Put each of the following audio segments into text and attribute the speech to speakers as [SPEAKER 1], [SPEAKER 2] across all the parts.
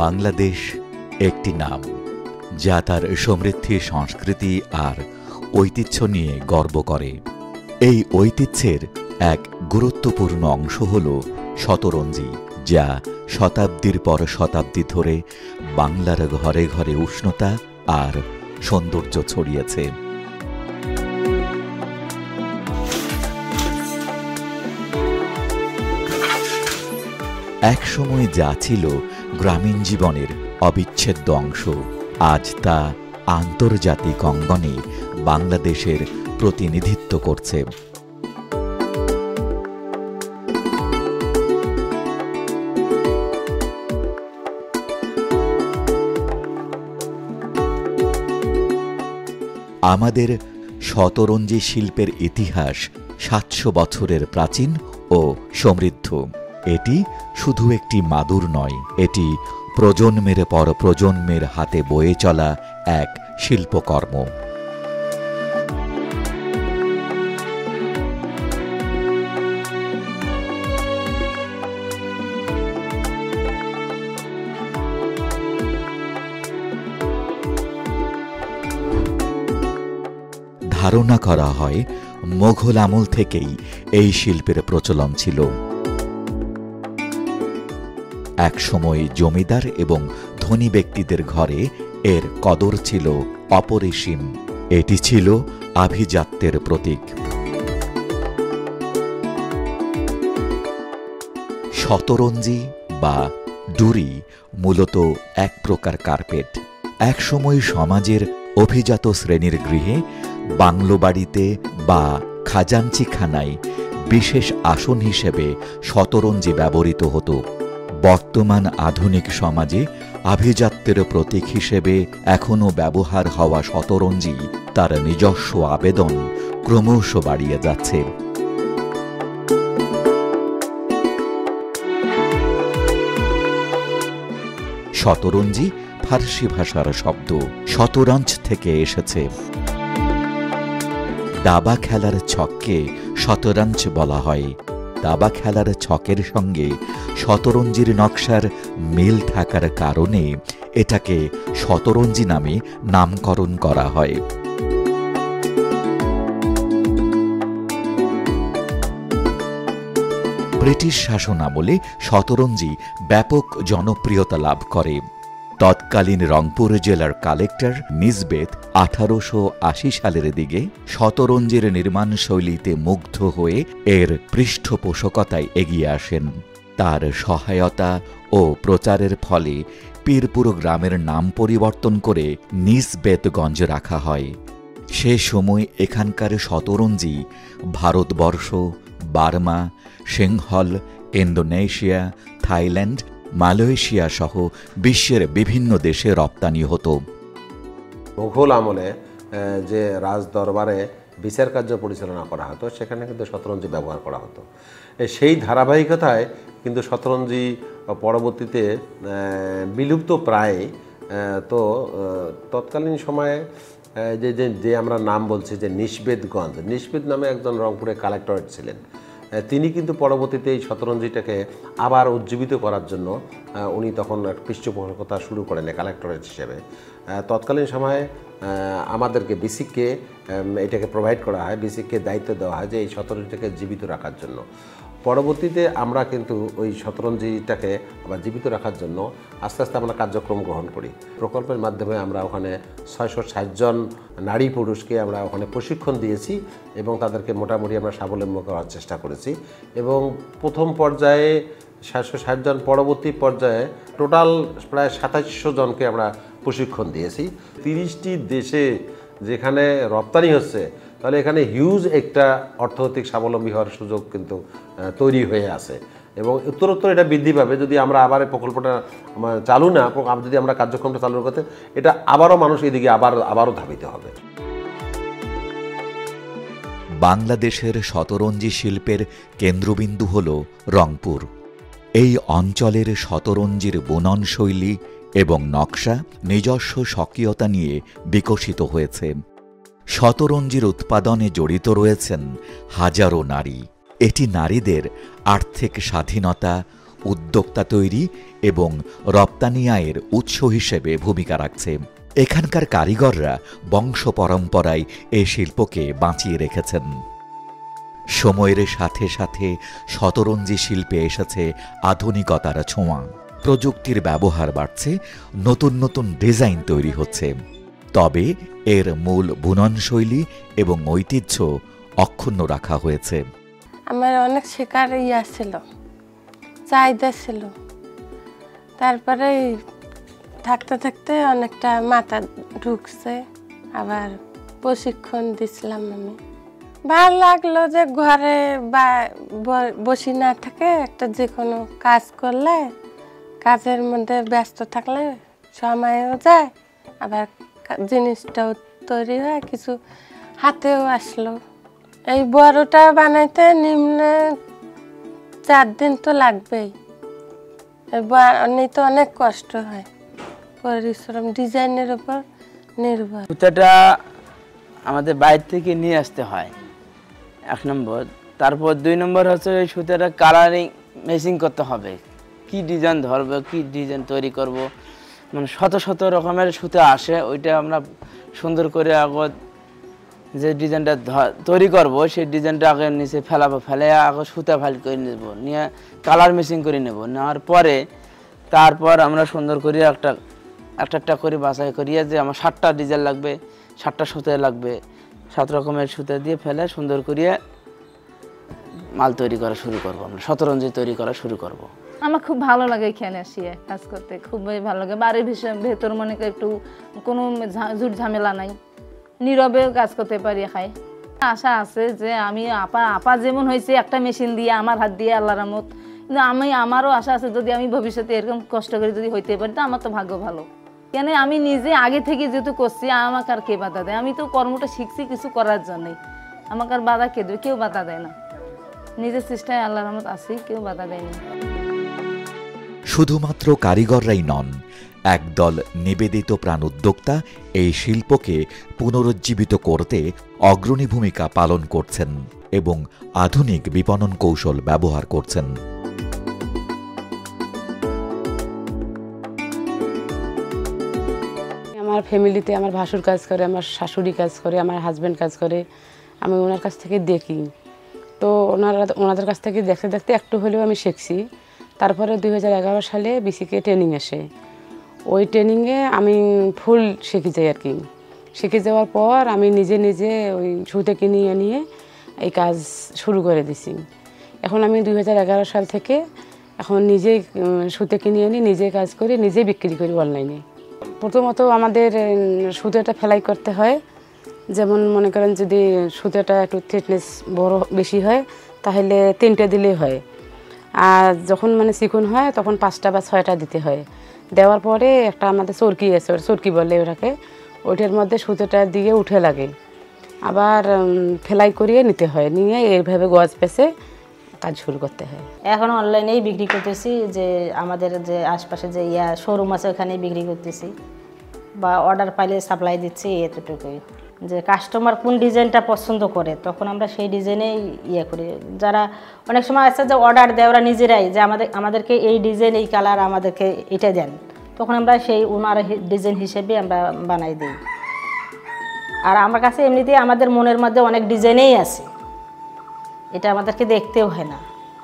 [SPEAKER 1] বাংলাদেশ একটি নাম যা তার সমৃদ্ধি, সংস্কৃতি আর ঐতিহ্য নিয়ে গর্ব করে। এই ঐতিহ্যের এক গুরুত্বপূর্ণ অংশ হল শতরঞ্জি, যা শতাব্দীর পর শতাব্দী ধরে বাংলার ঘরে ঘরে উষ্ণতা আর সৌন্দর্য ছড়িয়েছে। একসময় যা ছিল গ্রামীণ জীবনের অবিচ্ছেদ্য অংশ, আজ তা আন্তর্জাতিক অঙ্গনে বাংলাদেশের প্রতিনিধিত্ব করছে। আমাদের শতরঞ্জি শিল্পের ইতিহাস ৭০০ বছরের প্রাচীন ও সমৃদ্ধ। এটি শুধু একটি মাদুর নয়, এটি প্রজন্মের পর প্রজন্মের হাতে বয়ে চলা এক শিল্পকর্ম। ধারণা করা হয় মোঘল আমল থেকেই এই শিল্পের প্রচলন ছিল। একসময় জমিদার এবং ধনী ব্যক্তিদের ঘরে এর কদর ছিল অপরিসীম। এটি ছিল আভিজাত্যের প্রতীক। শতরঞ্জি বা ডুরি মূলত এক প্রকার কার্পেট। একসময় সমাজের অভিজাত শ্রেণীর গৃহে, বাংলো বাড়িতে বা খাজাঞ্চিখানায় বিশেষ আসন হিসেবে শতরঞ্জি ব্যবহৃত হতো। বর্তমান আধুনিক সমাজে আভিজাত্যের প্রতীক হিসেবে এখনও ব্যবহার হওয়া শতরঞ্জি তার নিজস্ব আবেদন ক্রমশ বাড়িয়ে যাচ্ছে। শতরঞ্জি ফার্সি ভাষার শব্দ শতরঞ্জ থেকে এসেছে। দাবা খেলার ছককে শতরঞ্জ বলা হয়। দাবা খেলার ছকের সঙ্গে শতরঞ্জির নকশার মিল থাকার কারণে এটাকে শতরঞ্জি নামে নামকরণ করা হয়। ব্রিটিশ শাসনামলে শতরঞ্জি ব্যাপক জনপ্রিয়তা লাভ করে। তৎকালীন রংপুর জেলার কালেক্টর নিসবেত 1880 সালের দিকে শতরঞ্জির নির্মাণ শৈলীতে মুগ্ধ হয়ে এর পৃষ্ঠপোষকতায় এগিয়ে আসেন। তার সহায়তা ও প্রচারের ফলে পীরপুর গ্রামের নাম পরিবর্তন করে নিসবেতগঞ্জ রাখা হয়। সে সময় এখানকার শতরঞ্জি Bharatvarsha, Burma, Sinhala, Indonesia, Thailand, Malaysia সহ বিশ্বের বিভিন্ন দেশে রপ্তানি হতো।
[SPEAKER 2] মুঘল আমলে যে রাজদরবারে বিচার কার্য পরিচালনা করা হতো, সেখানে কিন্তু শতরঞ্জি ব্যবহার করা হতো। সেই ধারাবাহিকতায় কিন্তু শতরঞ্জি পরবর্তীতে বিলুপ্ত প্রায়। তো তৎকালীন সময়ে যে আমরা নাম বলছি যে নিসবেতগঞ্জ, নিসবেত নামে একজন রংপুরে কালেক্টরেট ছিলেন। তিনি কিন্তু পরবর্তীতে এই শতরঞ্জিটাকে আবার উজ্জীবিত করার জন্য উনি তখন পৃষ্ঠপোষকতা শুরু করেন কালেক্টরেট হিসেবে। তৎকালীন সময়ে আমাদেরকে বিসিককে এটাকে প্রোভাইড করা হয়, বিসিককে দায়িত্ব দেওয়া হয় যে এই শতরঞ্জিটাকে জীবিত রাখার জন্য। পরবর্তীতে আমরা কিন্তু ওই শতরঞ্জিটাকে আবার জীবিত রাখার জন্য আস্তে আস্তে আমরা কার্যক্রম গ্রহণ করি। প্রকল্পের মাধ্যমে আমরা ওখানে 660 জন নারী পুরুষকে আমরা ওখানে প্রশিক্ষণ দিয়েছি এবং তাদেরকে মোটামুটি আমরা স্বাবলম্বী করার চেষ্টা করেছি। এবং প্রথম পর্যায়ে 760 জন, পরবর্তী পর্যায়ে টোটাল প্রায় 2700 জনকে আমরা প্রশিক্ষণ দিয়েছি। 30টি দেশে যেখানে রপ্তানি হচ্ছে, তাহলে এখানে হিউজ একটা অর্থনৈতিক স্বাবলম্বী হওয়ার সুযোগ কিন্তু তৈরি হয়ে আছে এবং উত্তরোত্তর এটা বৃদ্ধি পাবে যদি আমরা আবার এই প্রকল্পটা চালু না, যদি আমরা কার্যক্রমটা চালু করতে, এটা আবারও মানুষ এদিকে আবারও ধাবিত হবে।
[SPEAKER 1] বাংলাদেশের শতরঞ্জি শিল্পের কেন্দ্রবিন্দু হল রংপুর। এই অঞ্চলের শতরঞ্জির বুনন শৈলী এবং নকশা নিজস্ব স্বকীয়তা নিয়ে বিকশিত হয়েছে। শতরঞ্জির উৎপাদনে জড়িত রয়েছেন হাজারো নারী। এটি নারীদের আর্থিক স্বাধীনতা উদ্যোক্তা তৈরি এবং রপ্তানি আয়ের উৎস হিসেবে ভূমিকা রাখছে। এখানকার কারিগররা বংশ পরম্পরায় এই শিল্পকে বাঁচিয়ে রেখেছেন। সময়ের সাথে সাথে শতরঞ্জি শিল্পে এসেছে আধুনিকতার ছোঁয়া। প্রযুক্তির ব্যবহার বাড়ছে, নতুন নতুন ডিজাইন তৈরি হচ্ছে। তবে এর মূল বুনন শৈলী এবং ঐতিহ্য অক্ষুণ্ণ রাখা হয়েছে।
[SPEAKER 3] আমার অনেক শেখার ছিল, চাহিদা ছিল। তারপরে থাকতে থাকতে অনেকটা মাথা ঢুকছে, আবার প্রশিক্ষণ দিছিলাম আমি। ভালো লাগলো যে ঘরে বসে না থাকে, একটা যে কোনো কাজ করলে, কাজের মধ্যে ব্যস্ত থাকলে সময়ও যায়, আবার জিনিসটাও তৈরি হয়, কিছু হাতেও আসলো। এই বড়টা বানাইতে নিম্নে 4 দিন তো লাগবেই। তো অনেক কষ্ট হয়, পরিশ্রম, ডিজাইনের উপর নির্ভর।
[SPEAKER 4] সুতাটা আমাদের বাইরে থেকে নিয়ে আসতে হয় 1 নম্বর। তারপর 2 নম্বর হচ্ছে ওই সুতাটা কালারিং মেশিং করতে হবে, কি ডিজাইন ধরবে, কি ডিজাইন তৈরি করব, মানে শত শত রকমের সুতা আসে। ওইটা আমরা সুন্দর করে আগে যে ডিজাইনটা তৈরি করব সেই ডিজাইনটা আগে নিচে ফেলাবো, ফেলে আগে সুতা ফাইল করে নেব, নিয়ে কালার মেশিং করে নেব। নেওয়ার পরে তারপর আমরা সুন্দর করে একটা করে বাছাই করিয়ে যে আমার 7টা ডিজাইন লাগবে, 7টা সুতা লাগবে, 7 রকমের সুতা দিয়ে ফেলে সুন্দর করিয়ে মাল তৈরি করা শুরু করব, আমরা শতরঞ্জি তৈরি করা শুরু করব।
[SPEAKER 5] আমার খুব ভালো লাগে এখানে আসিয়ে কাজ করতে, খুবই ভালো লাগে। বাড়ির ভেতর মনে করি একটু কোনো ঝুট ঝামেলা নাই, নীরবেও কাজ করতে পারি। আশা আছে যে আমি আপা যেমন হয়েছে একটা মেশিন দিয়ে আমার হাত দিয়ে, আল্লাহর রহমত। কিন্তু আমারও আশা আছে যদি আমি ভবিষ্যতে এরকম কষ্ট করে যদি হইতে পারি তো আমার তো ভাগ্য ভালো। কেন আমি নিজে আগে থেকে যেহেতু করছি, আমাকে আর কে বাধা দেয়? আমি তো কর্মটা শিখছি কিছু করার জন্যই, আমাকে আর বাধা কে দেবে? কেউ বাধা দেয় না, নিজের চেষ্টায় আল্লাহর রহমত আছি, কেউ বাধা দেয়নি।
[SPEAKER 1] শুধুমাত্র কারিগররাই নন, একদল নিবেদিত প্রাণ উদ্যোক্তা এই শিল্পকে পুনরুজ্জীবিত করতে অগ্রণী ভূমিকা পালন করছেন এবং আধুনিক বিপণন কৌশল ব্যবহার করছেন।
[SPEAKER 6] আমার ফ্যামিলিতে আমার ভাসুর কাজ করে, আমার শাশুড়ি কাজ করে, আমার হাজব্যান্ড কাজ করে। আমি ওনার কাছ থেকে দেখি, তো ওনাদের কাছ থেকে দেখতে দেখতে একটু হলেও আমি শিখছি। তারপরে 2011 সালে বিসিকে ট্রেনিং আসে, ওই ট্রেনিংয়ে আমি ফুল শিখে যাই আর কি। শিখে যাওয়ার পর আমি নিজে নিজে ওই সুতা কিনে নিয়ে এই কাজ শুরু করে দিছি। এখন আমি 2011 সাল থেকে এখন নিজেই সুতা কিনে আনি, নিজে কাজ করি, নিজে বিক্রি করি অনলাইনে। প্রথমত আমাদের সুতাটা ফেলাই করতে হয়। যেমন মনে করেন যদি সুতাটা একটু থিকনেস বড় বেশি হয় তাহলে 3টে দিলেই হয়, আর যখন মানে চিকন হয় তখন 5টা বা 6টা দিতে হয়। দেওয়ার পরে একটা আমাদের চরকি আছে, চরকি বলে ওটাকে, ওইটার মধ্যে সুতোটা দিয়ে উঠে লাগে, আবার ফেলাই করিয়ে নিতে হয়, নিয়ে এইভাবে গজ পেঁচে কাজ শুরু করতে হয়।
[SPEAKER 7] এখন অনলাইনেই বিক্রি করতেছি, যে আমাদের যে আশপাশে যে শোরুম আছে ওখানেই বিক্রি করতেছি, বা অর্ডার পাইলে সাপ্লাই দিচ্ছি। এতটুকুই যে কাস্টমার কোন ডিজাইনটা পছন্দ করে তখন আমরা সেই ডিজাইনেই করি। যারা অনেক সময় আছে যে অর্ডার দেয় ওরা নিজেরাই, যে আমাদেরকে এই ডিজাইন, এই কালার আমাদেরকে এটা দেন, তখন আমরা সেই ওনার ডিজাইন হিসেবে আমরা বানাই দিই। আর আমার কাছে এমনিতেই আমাদের মনের মধ্যে অনেক ডিজাইনেই আছে, এটা আমাদেরকে দেখতেও হয় না,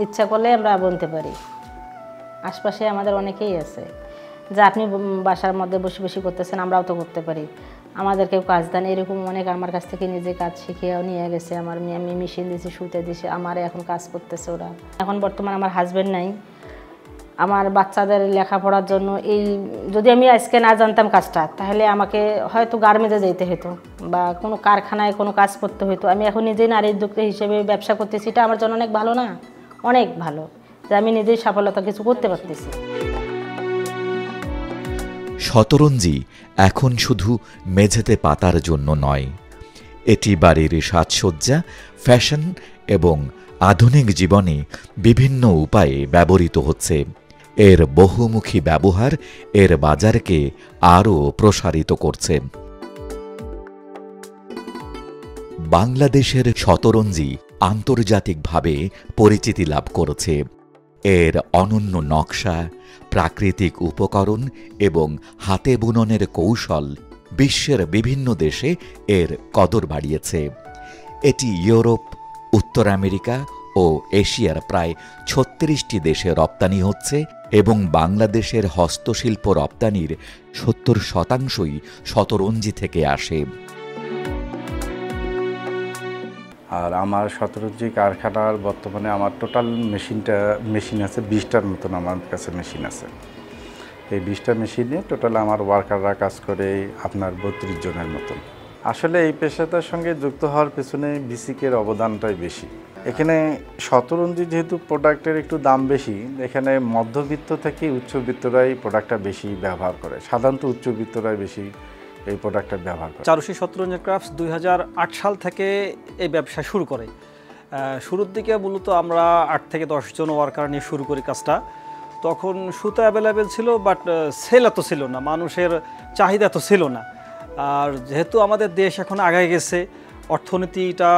[SPEAKER 7] ইচ্ছা করলে আমরা বলতে পারি। আশপাশে আমাদের অনেকেই আছে যে আপনি বাসার মধ্যে বসে বসে করতেছেন, আমরাও তো করতে পারি, আমাদেরকেও কাজ দেন। এরকম অনেক আমার কাছ থেকে নিজে কাজ শিখিয়েও নিয়ে গেছে। আমি মেশিন দিয়েছি, সুতে দিয়েছি, আমার এখন কাজ করতেছে ওরা। এখন বর্তমানে আমার হাজব্যান্ড নাই, আমার বাচ্চাদের লেখাপড়ার জন্য যদি আমি আজকে না জানতাম কাজটা, তাহলে আমাকে হয়তো গার্মেন্টে যেতে হতো বা কোনো কারখানায় কোনো কাজ করতে হতো। আমি এখন নিজেই নারী উদ্যোক্তা হিসেবে ব্যবসা করতেছি, এটা আমার জন্য অনেক ভালো না? অনেক ভালো যে আমি নিজেই সফলতা কিছু করতে পারতেছি।
[SPEAKER 1] শতরঞ্জি এখন শুধু মেঝেতে পাতার জন্য নয়, এটি বাড়ির সাজসজ্জা, ফ্যাশন এবং আধুনিক জীবনে বিভিন্ন উপায়ে ব্যবহৃত হচ্ছে। এর বহুমুখী ব্যবহার এর বাজারকে আরও প্রসারিত করছে। বাংলাদেশের শতরঞ্জি আন্তর্জাতিকভাবে পরিচিতি লাভ করেছে। এর অনন্য নকশা, প্রাকৃতিক উপকরণ এবং হাতে বুননের কৌশল বিশ্বের বিভিন্ন দেশে এর কদর বাড়িয়েছে। এটি ইউরোপ, উত্তর আমেরিকা ও এশিয়ার প্রায় ৩৬টি দেশে রপ্তানি হচ্ছে এবং বাংলাদেশের হস্তশিল্প রপ্তানির ৭০% শতরঞ্জি থেকে আসে।
[SPEAKER 8] আর আমার শতরঞ্জি কারখানার বর্তমানে আমার টোটাল মেশিন আছে 20টার মতন আমার কাছে মেশিন আছে। এই 20টা মেশিনে টোটাল আমার ওয়ার্কাররা কাজ করে আপনার 32 জনের মতন। আসলে এই পেশাটার সঙ্গে যুক্ত হওয়ার পেছনে বিসিকের অবদানটাই বেশি। এখানে শতরঞ্জি যেহেতু প্রোডাক্টের একটু দাম বেশি, এখানে মধ্যবিত্ত থেকে উচ্চবিত্তরাই প্রোডাক্টটা বেশি ব্যবহার করে। সাধারণত উচ্চবিত্তরাই বেশি এই প্রোডাক্টটা ব্যবহার করে।
[SPEAKER 9] চারুশী শতরঞ্জি ক্রাফটস 2008 সাল থেকে এই ব্যবসা শুরু করে। শুরুর দিকে মূলত আমরা 8 থেকে 10 জন ওয়ার্কার নিয়ে শুরু করি কাজটা। তখন সুতা অ্যাভেলেবেল ছিল, বাট সেল এত ছিল না, মানুষের চাহিদা তো ছিল না। আর যেহেতু আমাদের দেশ এখন আগায় গেছে, অর্থনীতিটা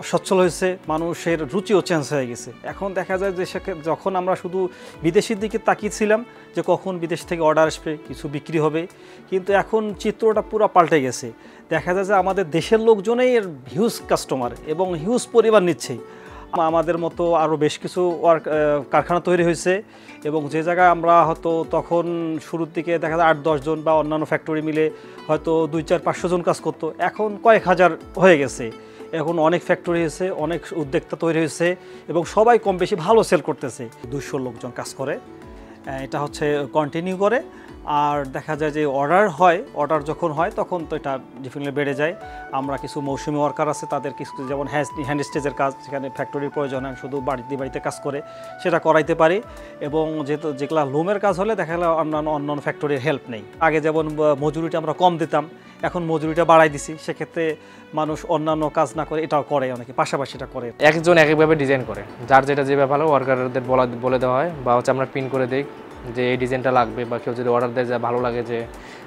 [SPEAKER 9] সচ্ছল হয়েছে, মানুষের রুচিও চেঞ্জ হয়ে গেছে। এখন দেখা যায় যে যখন আমরা শুধু বিদেশির দিকে তাকিয়েছিলাম যে কখন বিদেশ থেকে অর্ডার আসবে, কিছু বিক্রি হবে, কিন্তু এখন চিত্রটা পুরো পাল্টে গেছে। দেখা যায় যে আমাদের দেশের লোকজনেই এর হিউজ কাস্টমার এবং হিউজ পরিবার নিচ্ছে। আমাদের মতো আরও বেশ কিছু কারখানা তৈরি হয়েছে এবং যে জায়গায় আমরা হয়তো তখন শুরুর দিকে দেখা যায় 8-10 জন বা অন্যান্য ফ্যাক্টরি মিলে হয়তো 200-400-500 জন কাজ করতো, এখন কয়েক হাজার হয়ে গেছে। এখন অনেক ফ্যাক্টরি হয়েছে, অনেক উদ্যোক্তা তৈরি হয়েছে এবং সবাই কম বেশি ভালো সেল করতেছে। 200 লোকজন কাজ করে, এটা হচ্ছে কন্টিনিউ করে। আর দেখা যায় যে অর্ডার যখন হয় তখন তো এটা ডিফারেন্টলি বেড়ে যায়। আমরা কিছু মৌসুমি ওয়ার্কার আছে, তাদের কিছু যেমন হ্যান্ড স্টেজের কাজ, যেখানে ফ্যাক্টরির প্রয়োজন হয়, শুধু বাড়িতে কাজ করে সেটা করাইতে পারি। এবং যেগুলো লুমের কাজ হলে দেখা গেল অন্যান্য ফ্যাক্টরির হেল্প নেই। আগে যেমন মজুরিটা আমরা কম দিতাম, এখন মজুরিটা বাড়াই দিছি, সেক্ষেত্রে মানুষ অন্যান্য কাজ না করে এটাও করে, অনেকে পাশাপাশি এটা করে।
[SPEAKER 10] একজন একভাবে ডিজাইন করে, যার যেটা যেভাবে ভালো ওয়ার্কারদের বলে দেওয়া হয়, বা হচ্ছে আমরা পিন করে দিই যে এই ডিজাইনটা লাগবে, বা কেউ যদি অর্ডার দেয় যা ভালো লাগে যে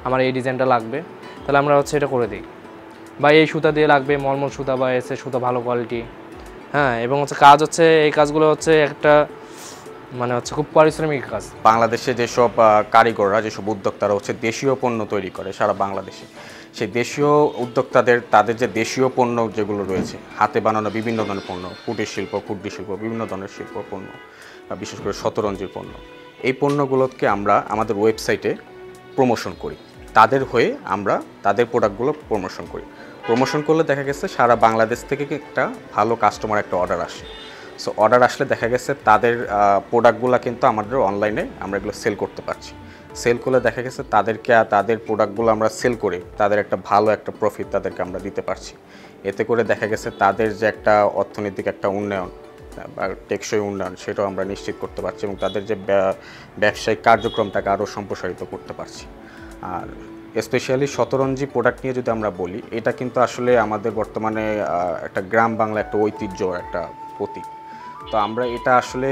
[SPEAKER 10] আমার এই ডিজাইনটা লাগবে, তাহলে আমরা হচ্ছে এটা করে দিই। বা এই সুতা দিয়ে লাগবে, মলমল সুতা বা এসে সুতা ভালো কোয়ালিটি। হ্যাঁ, এবং হচ্ছে কাজ হচ্ছে এই কাজগুলো হচ্ছে একটা মানে হচ্ছে খুব পারিশ্রমিক কাজ।
[SPEAKER 11] বাংলাদেশে যেসব কারিগররা, যেসব উদ্যোক্তারা হচ্ছে দেশীয় পণ্য তৈরি করে সারা বাংলাদেশে, সেই দেশীয় উদ্যোক্তাদের তাদের যে দেশীয় পণ্য যেগুলো রয়েছে, হাতে বানানো বিভিন্ন ধরনের পণ্য, কুটির শিল্প, বিভিন্ন ধরনের শিল্প পণ্য, বিশেষ করে শতরঞ্জির পণ্য, এই পণ্যগুলোকে আমরা আমাদের ওয়েবসাইটে প্রমোশন করি। তাদের হয়ে আমরা তাদের প্রোডাক্টগুলো প্রমোশন করি। প্রমোশন করলে দেখা গেছে সারা বাংলাদেশ থেকে একটা ভালো কাস্টমার একটা অর্ডার আসে। সো অর্ডার আসলে দেখা গেছে তাদের প্রোডাক্টগুলো কিন্তু আমাদের অনলাইনে আমরা এগুলো সেল করতে পারছি। সেল করলে দেখা গেছে তাদের প্রোডাক্টগুলো আমরা সেল করে তাদের একটা ভালো একটা প্রফিট তাদেরকে আমরা দিতে পারছি। এতে করে দেখা গেছে তাদের যে একটা অর্থনৈতিক একটা উন্নয়ন বা টেকসই উন্নয়ন, সেটাও আমরা নিশ্চিত করতে পারছি এবং তাদের যে ব্যবসায়িক কার্যক্রমটাকে আরও সম্প্রসারিত করতে পারছি। আর স্পেশালি শতরঞ্জি প্রোডাক্ট নিয়ে যদি আমরা বলি, এটা কিন্তু আসলে আমাদের বর্তমানে একটা গ্রাম বাংলা একটা ঐতিহ্য, একটা প্রতীক। তো আমরা এটা আসলে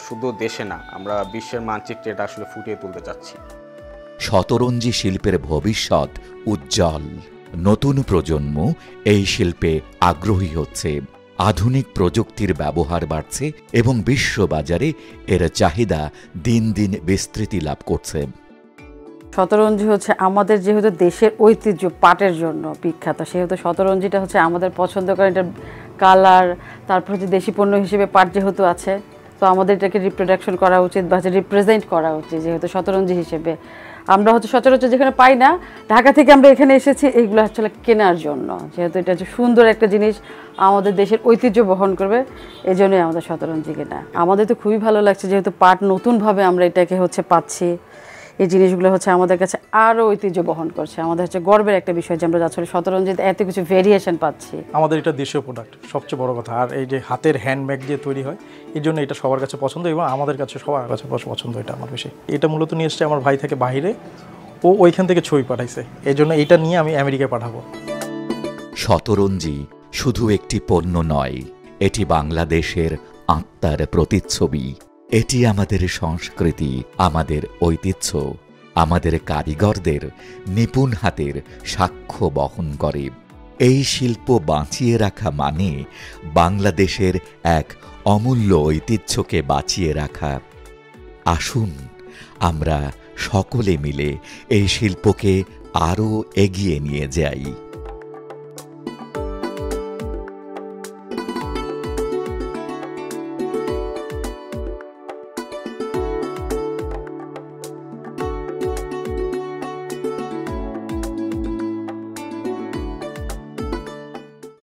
[SPEAKER 11] শুধু দেশে না, আমরা বিশ্বের মানচিত্রে এটা আসলে ফুটিয়ে তুলতে চাচ্ছি।
[SPEAKER 1] শতরঞ্জি শিল্পের ভবিষ্যৎ উজ্জ্বল। নতুন প্রজন্ম এই শিল্পে আগ্রহী হচ্ছে, আধুনিক প্রযুক্তির ব্যবহার বাড়ছে এবং বিশ্ববাজারে এর চাহিদা দিন দিন বিস্তৃতি লাভ করছে।
[SPEAKER 12] শতরঞ্জি হচ্ছে আমাদের যেহেতু দেশের ঐতিহ্য পাটের জন্য বিখ্যাত, সেহেতু শতরঞ্জিটা হচ্ছে আমাদের পছন্দ করেন। এটা কালার, তারপর হচ্ছে দেশি পণ্য হিসেবে পাট যেহেতু আছে, তো আমাদের এটাকে রিপ্রোডাকশন করা উচিত বা রিপ্রেজেন্ট করা উচিত। যেহেতু শতরঞ্জি হিসেবে আমরা হচ্ছে সচরাচর যেখানে পাই না, ঢাকা থেকে আমরা এখানে এসেছি এইগুলো আসলে কেনার জন্য। যেহেতু এটা হচ্ছে সুন্দর একটা জিনিস, আমাদের দেশের ঐতিহ্য বহন করবে, এই জন্যই আমাদের শতরঞ্জি কেনা। আমাদের তো খুবই ভালো লাগছে, যেহেতু পাট নতুনভাবে আমরা এটাকে হচ্ছে পাচ্ছি। এই জিনিসগুলো হচ্ছে আমাদের কাছে আরও ঐতিহ্য বহন করছে। আমাদের হচ্ছে গর্বের একটা বিষয় যে আমরা আসলে শতরঞ্জিতে এত কিছু ভেরিয়েশন পাচ্ছি।
[SPEAKER 13] আমাদের এটা দেশীয় প্রোডাক্ট, সবচেয়ে বড় কথা। আর এই যে হাতের হ্যান্ডমেড দিয়ে তৈরি হয়, এই জন্য এটা সবার কাছে পছন্দ এবং আমাদের কাছে সবার কাছে পছন্দ। এটা আমার বেশি, এটা মূলত নিয়ে এসছে আমার ভাই থেকে বাইরে, ও ওইখান থেকে ছবি পাঠাইছে, এই জন্য এটা নিয়ে আমি আমেরিকায় পাঠাবো।
[SPEAKER 1] শতরঞ্জি শুধু একটি পণ্য নয়, এটি বাংলাদেশের আত্মার প্রতিচ্ছবি। এটি আমাদের সংস্কৃতি, আমাদের ঐতিহ্য, আমাদের কারিগরদের নিপুণ হাতের সাক্ষ্য বহন করে। এই শিল্প বাঁচিয়ে রাখা মানে বাংলাদেশের এক অমূল্য ঐতিহ্যকে বাঁচিয়ে রাখা। আসুন আমরা সকলে মিলে এই শিল্পকে আরও এগিয়ে নিয়ে যাই।